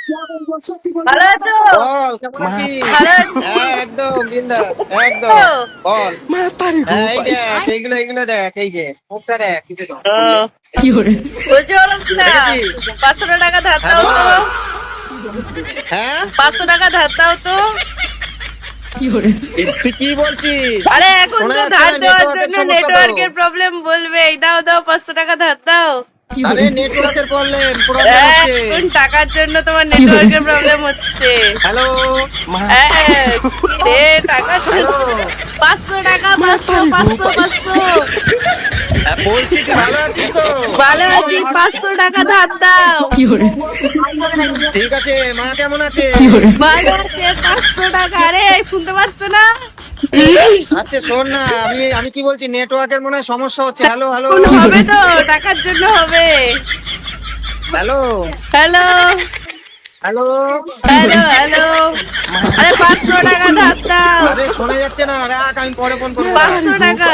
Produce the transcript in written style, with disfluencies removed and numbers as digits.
ভালো আছো? বল কেমন আছিস? ভালো আছি। হ্যাঁ একদম বিন্দাস একদম। বল হ্যাঁ এই দেখ এইগুলো দেখ, এই যে মুখটা দেখ কিছু তো। বলছি বলো না, দেখেছিস? 500 টাকা ধার হ্যাঁ দাও তো। বল। হ্যাঁ 500 টাকা ধার দাও তো। তুই কি বলছিস? আরে এখন শোনা তো যাচ্ছে ধার না, দেওয়ার নেটওয়ার্কের জন্য সমস্যা তো। নেটওয়ার্কের প্রবলেম বলবে। এই দাও দাও 500 টাকা ধার দাও। আরে নেটওয়ার্কের প্রবলেম হচ্ছে। এখন টাকার জন্য তোমার নেটওয়ার্কের প্রবলেম হচ্ছে। হ্যালো হ্যাঁ, কি রে টাকা হ্যালো। 500 টাকা, 500 500 500। বলছি তুই ভালো আছিস তো? ভালো আছি, 500 টাকা ধার দাও। ঠিক আছে, মা কেমন আছে? ভালো আছে, 500 টাকা। আরে শুনতে পাচ্ছ না? আচ্ছা শোন না, আমি কি বলছি, নেটওয়ার্কের মনে হয় সমস্যা হচ্ছে। হ্যালো হ্যালো এখন হবে তো, টাকার জন্য হবে। Hello hello hello. Hello hello. আরে 500 টাকা ধার দাও। আরে শোনা যাচ্ছে না, রাখ, আমি পরে ফোন করবো। 500 টাকা।